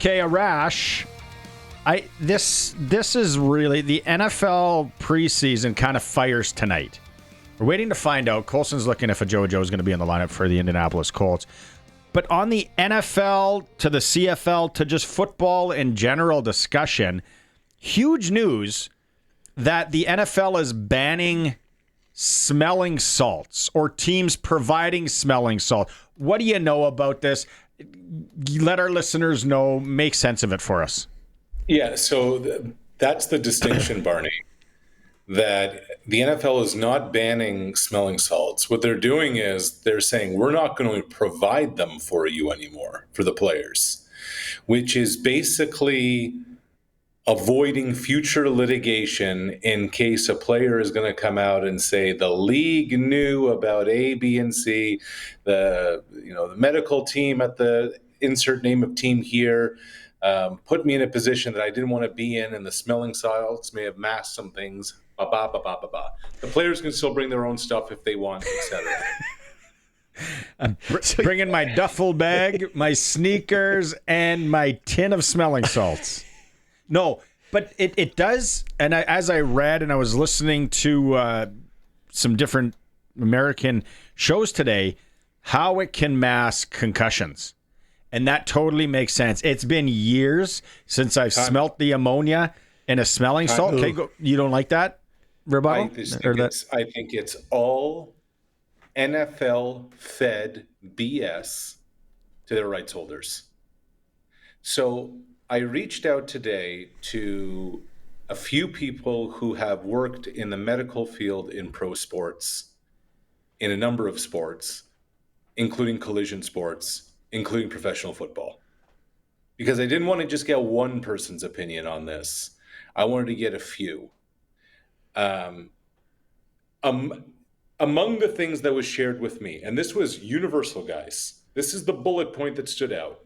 Okay, Arash. This is really the NFL preseason kind of fires tonight. We're waiting to find out. Colson's looking if Joe is going to be in the lineup for the Indianapolis Colts. But on the NFL to the CFL to just football in general discussion, huge news that the NFL is banning smelling salts or teams providing smelling salt. What do you know about this? Let our listeners know, make sense of it for us. Yeah, so that's the distinction, Barney, that the NFL is not banning smelling salts. What they're doing is they're saying we're not going to provide them for you anymore, for the players, which is basically avoiding future litigation in case a player is going to come out and say the league knew about A, B, and C, the medical team at the insert name of team here put me in a position that I didn't want to be in, and the smelling salts may have masked some things. The players can still bring their own stuff if they want, etc. I'm bringing my duffel bag, my sneakers, and my tin of smelling salts. No, but it does, and as I read and I was listening to some different American shows today, how it can mask concussions. And that totally makes sense. It's been years since I've smelt the ammonia in a smelling salt. Okay, you don't like that, rebuttal? I think it's all NFL-fed BS to their rights holders. So I reached out today to a few people who have worked in the medical field in pro sports, in a number of sports, including collision sports, including professional football. Because I didn't want to just get one person's opinion on this. I wanted to get a few. Among the things that was shared with me, and this was universal, guys. This is the bullet point that stood out.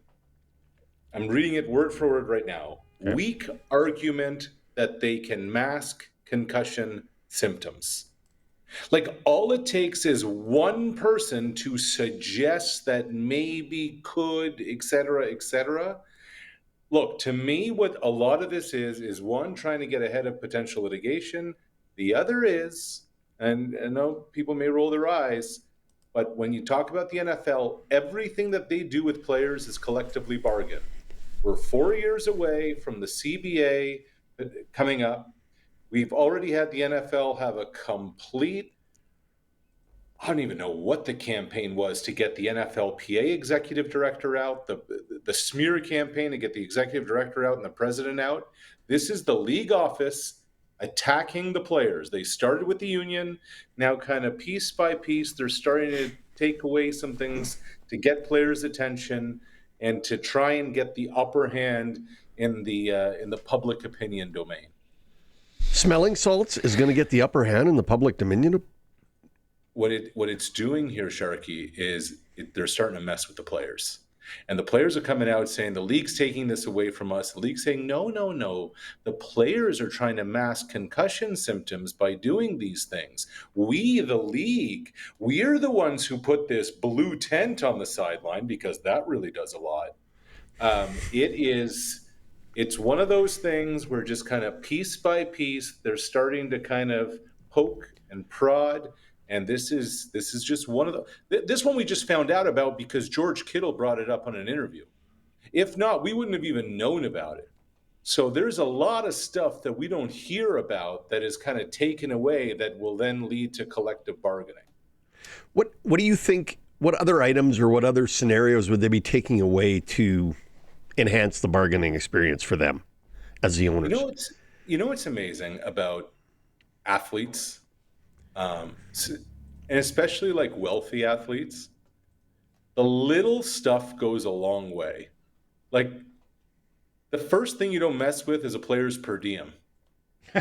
I'm reading it word for word right now. Okay. Weak argument that they can mask concussion symptoms. Like, all it takes is one person to suggest that maybe could, et cetera, et cetera. Look, to me, what a lot of this is one, trying to get ahead of potential litigation. The other is, and I know people may roll their eyes, but when you talk about the NFL, everything that they do with players is collectively bargained. We're 4 years away from the CBA coming up. We've already had the NFL have a complete, I don't even know what the campaign was to get the NFLPA executive director out, the smear campaign to get the executive director out and the president out. This is the league office attacking the players. They started with the union. Now kind of piece by piece, they're starting to take away some things to get players' attention and to try and get the upper hand in the public opinion domain. Smelling salts is going to get the upper hand in the public dominion? What it's doing here, Sharky, is they're starting to mess with the players. And the players are coming out saying the league's taking this away from us. The league's saying, no. The players are trying to mask concussion symptoms by doing these things. We, the league, we're the ones who put this blue tent on the sideline because that really does a lot. It's one of those things where just kind of piece by piece, they're starting to kind of poke and prod. And this is just one of this one we just found out about because George Kittle brought it up on an interview. If not, we wouldn't have even known about it. So there's a lot of stuff that we don't hear about that is kind of taken away that will then lead to collective bargaining. What do you think, what other items or what other scenarios would they be taking away to enhance the bargaining experience for them as the owners? You know what's amazing about athletes, and especially like wealthy athletes, the little stuff goes a long way. Like, the first thing you don't mess with is a player's per diem,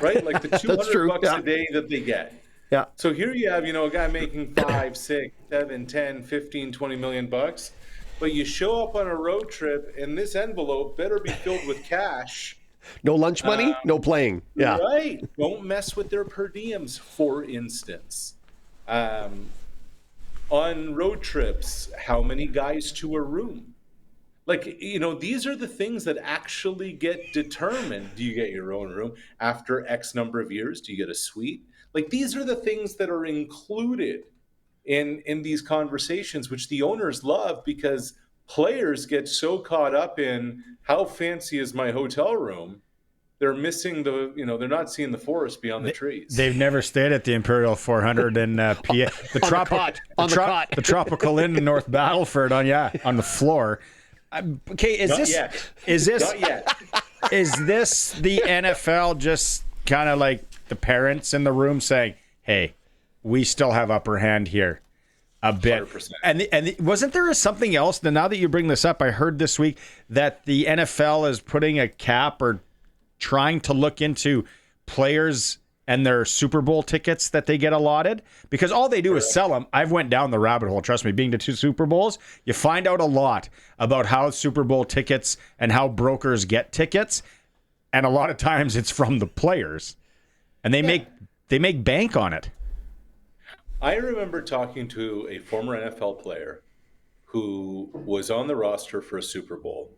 right? Like the $200 a day that they get. Yeah. So here you have, a guy making 5, 6, 7, 10, 15, 20 million bucks, but you show up on a road trip and this envelope better be filled with cash. No lunch money, no playing. Yeah. Right. Don't mess with their per diems, for instance. On road trips, how many guys to a room? Like, these are the things that actually get determined. Do you get your own room after X number of years? Do you get a suite? Like, these are the things that are included in these conversations, which the owners love, because players get so caught up in how fancy is my hotel room. They're missing they're not seeing the forest beyond the trees. They've never stayed at the Imperial 400 in PA. The Tropical Inn in North Battleford on the floor. Okay, Not yet. Is this the NFL just kind of like the parents in the room saying, "Hey, we still have upper hand here a bit." 100%. And wasn't there something else? Now that you bring this up, I heard this week that the NFL is putting a cap or trying to look into players and their Super Bowl tickets that they get allotted, because all they do is sell them. I've went down the rabbit hole. Trust me, being to 2 Super Bowls, you find out a lot about how Super Bowl tickets and how brokers get tickets. And a lot of times it's from the players, and they make bank on it. I remember talking to a former NFL player who was on the roster for a Super Bowl.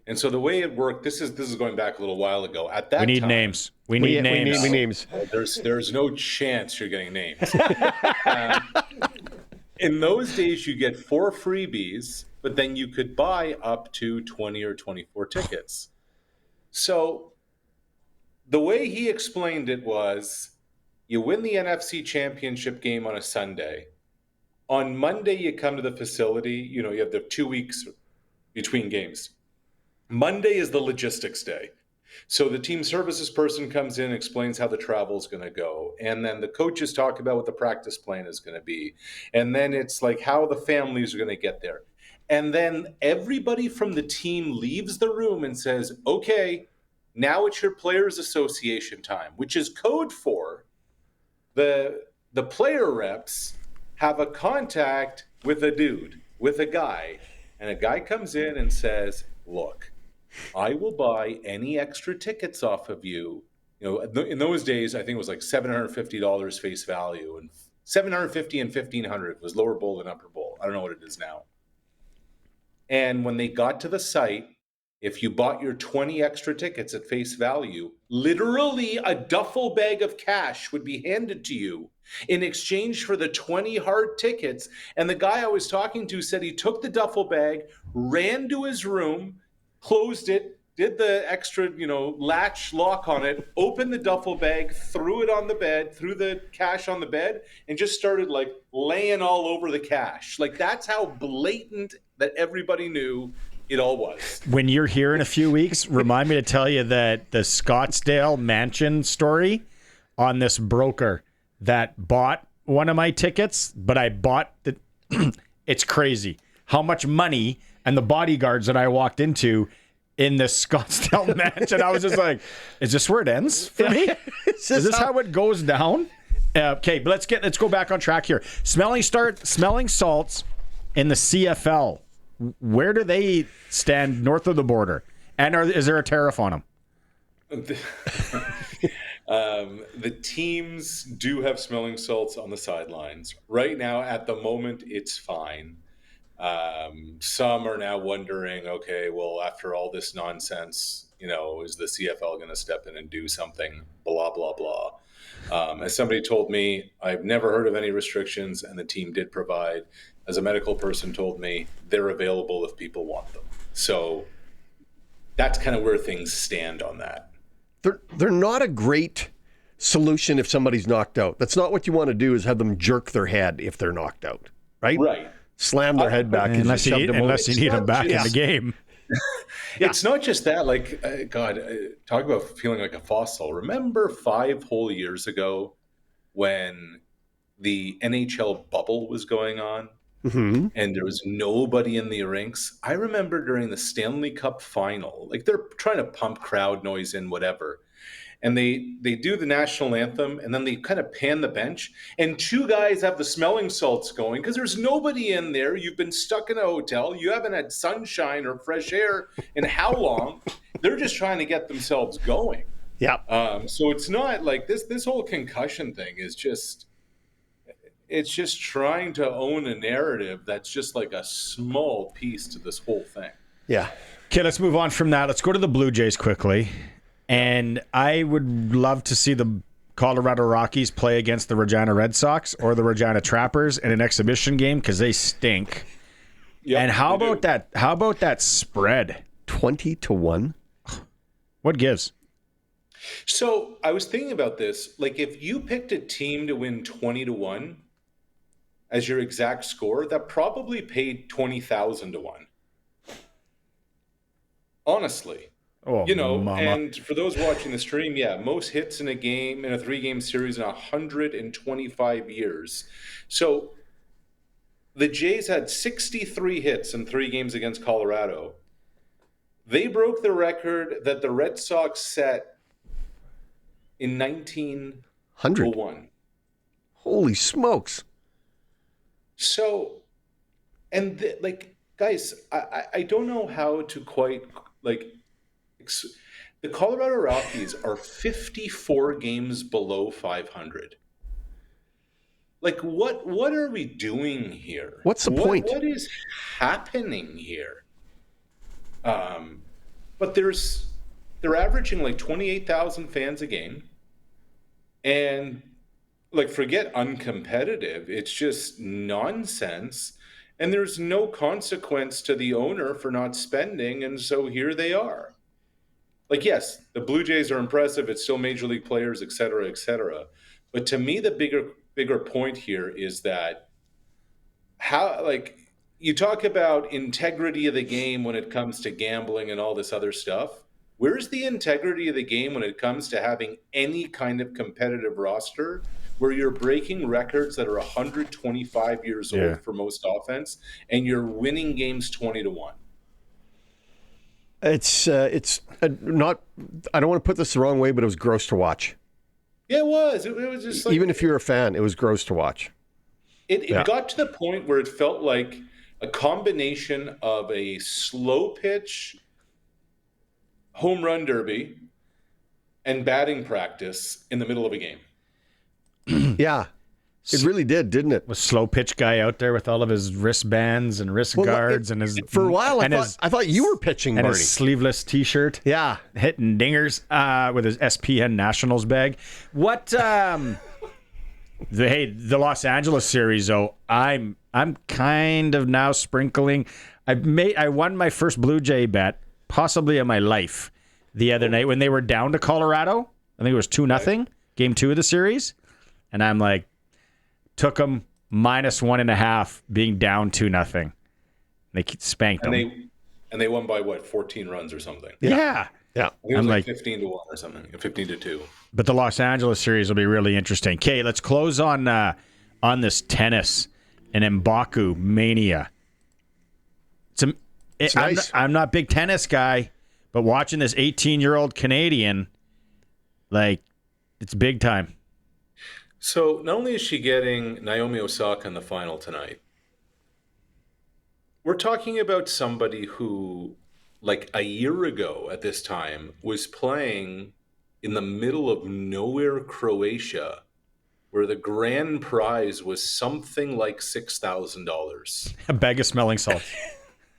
And so the way it worked, this is going back a little while ago. At that time, We need names. We need names. There's no chance you're getting names. In those days, you get 4 freebies, but then you could buy up to 20 or 24 tickets. So the way he explained it was, you win the NFC Championship game on a Sunday. On Monday, you come to the facility. You have the 2 weeks between games. Monday is the logistics day. So the team services person comes in, explains how the travel is going to go. And then the coaches talk about what the practice plan is going to be. And then it's like how the families are going to get there. And then everybody from the team leaves the room and says, okay, now it's your Players Association time, which is code for the player reps have a contact with a dude, with a guy. And a guy comes in and says, look, I will buy any extra tickets off of you. In those days, I think it was like $750 face value, and $750 and $1,500 was lower bowl and upper bowl. I don't know what it is now. And when they got to the site, if you bought your 20 extra tickets at face value, literally a duffel bag of cash would be handed to you in exchange for the 20 hard tickets. And the guy I was talking to said he took the duffel bag, ran to his room, closed it, did the extra, latch lock on it, opened the duffel bag, threw it on the bed, threw the cash on the bed, and just started like laying all over the cash. Like, that's how blatant that everybody knew it all was. When you're here in a few weeks, remind me to tell you that the Scottsdale mansion story on this broker that bought one of my tickets, but I bought the it's crazy how much money and the bodyguards that I walked into in the Scottsdale mansion. I was just like, is this where it ends for me? Is this how it goes down? Okay, but let's go back on track here. Smelling salts in the CFL. Where do they stand north of the border? And is there a tariff on them? The teams do have smelling salts on the sidelines. Right now, at the moment, it's fine. Some are now wondering, okay, well, after all this nonsense, is the CFL going to step in and do something? Blah, blah, blah. As somebody told me, I've never heard of any restrictions, and the team did provide. As a medical person told me, they're available if people want them. So that's kind of where things stand on that. They're not a great solution if somebody's knocked out. That's not what you want to do, is have them jerk their head if they're knocked out, right? Right. Slam their head back. Unless you need them back in the game. It's not just that. Like, talk about feeling like a fossil. Remember 5 whole years ago when the NHL bubble was going on? Mm-hmm. And there was nobody in the rinks. I remember during the Stanley Cup final, like they're trying to pump crowd noise in, whatever. And they do the national anthem, and then they kind of pan the bench. And 2 guys have the smelling salts going because there's nobody in there. You've been stuck in a hotel. You haven't had sunshine or fresh air in how long? They're just trying to get themselves going. Yeah. So it's not like this whole concussion thing is just... It's just trying to own a narrative that's just like a small piece to this whole thing. Yeah. Okay, let's move on from that. Let's go to the Blue Jays quickly. And I would love to see the Colorado Rockies play against the Regina Red Sox or the Regina Trappers in an exhibition game because they stink. Yep, and how they about do. that? How about that spread? 20-1. What gives? So I was thinking about this. Like, if you picked a team to win 20-1 as your exact score, that probably paid 20,000 to 1. Honestly. Oh, mama. And for those watching the stream, most hits in a game, in a 3-game series in 125 years. So the Jays had 63 hits in 3 games against Colorado. They broke the record that the Red Sox set in 1901. Holy smokes. So, and guys, I don't know how to quite, the Colorado Rockies are 54 games below 500. Like, what are we doing here? What's the point? What is happening here? But they're averaging like 28,000 fans a game, and like, forget uncompetitive. It's just nonsense, and there's no consequence to the owner for not spending, and so here they are. Like, yes, the Blue Jays are impressive. It's still major league players, et cetera, et cetera. But to me, the bigger point here is that how, like, you talk about integrity of the game when it comes to gambling and all this other stuff. Where's the integrity of the game when it comes to having any kind of competitive roster where you're breaking records that are 125 years old for most offense and you're winning games 20-1? It's not, I don't want to put this the wrong way, but it was gross to watch. Yeah, it was. It was just like, even if you're a fan, it was gross to watch. It got to the point where it felt like a combination of a slow pitch home run derby and batting practice in the middle of a game. Yeah. It really did, didn't it? Was slow pitch guy out there with all of his wristbands and wrist guards and his for a while and I thought you were pitching, and Marty. his sleeveless T-shirt. Yeah. Hitting dingers with his SPN Nationals bag. What? The Los Angeles series though. I'm kind of now sprinkling. I won my first Blue Jay bet possibly of my life the other night when they were down to Colorado. I think it was 2-0, game 2 of the series, and I'm like, took them -1.5 being down 2-0. They spanked them. And they won by what, 14 runs or something? Yeah. It was I'm like like 15-1 or something, 15-2. But the Los Angeles series will be really interesting. Okay, let's close on this tennis and Mboko mania. It's nice. I'm not a big tennis guy, but watching this 18-year-old Canadian, like, it's big time. So not only is she getting Naomi Osaka in the final tonight, we're talking about somebody who, like a year ago at this time, was playing in the middle of nowhere, Croatia, where the grand prize was something like $6,000. A bag of smelling salts.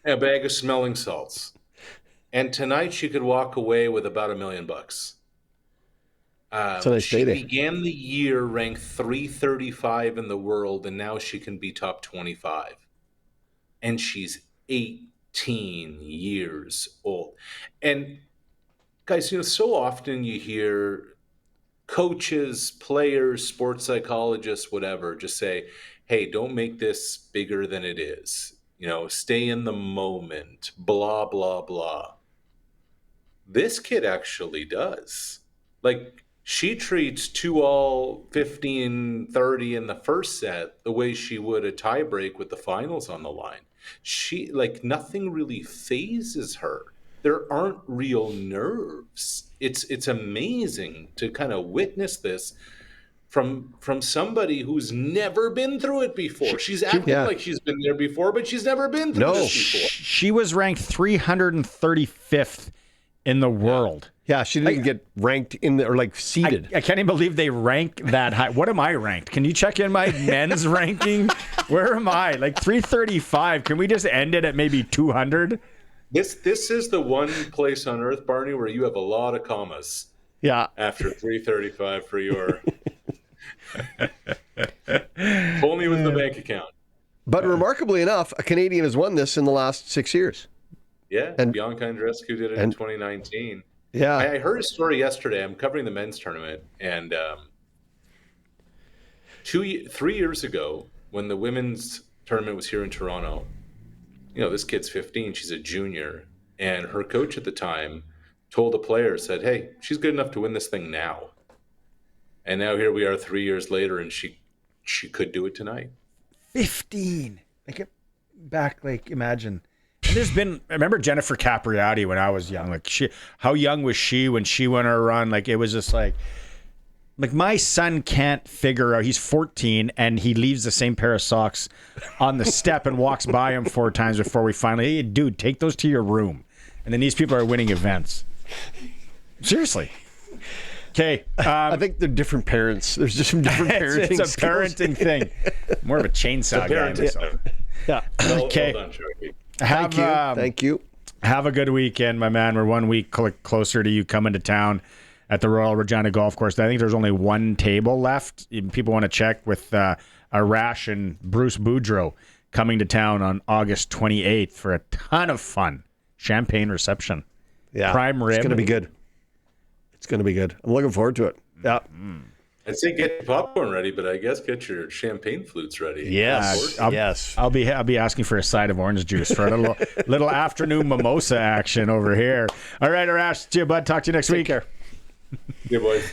A bag of smelling salts. And tonight she could walk away with about $1 million. So she began the year ranked 335 in the world, and now she can be top 25. And she's 18 years old. And guys, so often you hear coaches, players, sports psychologists, whatever, just say, hey, don't make this bigger than it is. Stay in the moment, blah, blah, blah. This kid actually does. Like, she treats 2-all, 15-30 in the first set the way she would a tiebreak with the finals on the line. She, like, nothing really phases her. There aren't real nerves. It's amazing to kind of witness this from somebody who's never been through it before. She's acting like she's been there before, but she's never been through this before. She was ranked 335th in the world. Yeah, she didn't get ranked in the, or like seeded. I can't even believe they rank that high. What am I ranked? Can you check in my men's ranking? Where am I? Like 335. Can we just end it at maybe 200? This is the one place on earth, Barney, where you have a lot of commas Yeah. after 3:35 for your. Only with the bank account. But remarkably enough, a Canadian has won this in the last 6 years. Yeah, And- Bianca Andreescu did it in 2019. Yeah. I heard a story yesterday. I'm covering the men's tournament, and 3 years ago, when the women's tournament was here in Toronto, this kid's 15, she's a junior, and her coach at the time told the player, said, "Hey, she's good enough to win this thing now." And now here we are 3 years later, and she could do it tonight. 15. Imagine. And I remember Jennifer Capriati when I was young. How young was she when she went on a run? It was just like my son can't figure out. He's 14 and he leaves the same pair of socks on the step and walks by him 4 times before we finally, hey, dude, take those to your room. And then these people are winning events. Seriously. Okay. I think they're different parents. There's just some different parenting It's a skills. parenting thing. More of a chainsaw guy myself. Yeah. Okay. Well done, Sharky. Thank you. Thank you. Have a good weekend, my man. We're 1 week closer to you coming to town at the Royal Regina Golf Course. I think there's only one table left. If people want to check with Arash and Bruce Boudreau coming to town on August 28th for a ton of fun. Champagne reception. Yeah. Prime rib. It's going to be good. It's going to be good. I'm looking forward to it. Yeah. I'd say get your popcorn ready, but I guess get your champagne flutes ready. Yes. Yes. I'll be asking for a side of orange juice for a little afternoon mimosa action over here. All right, Arash. See you, bud. Talk to you next week. Take care. Yeah, boys.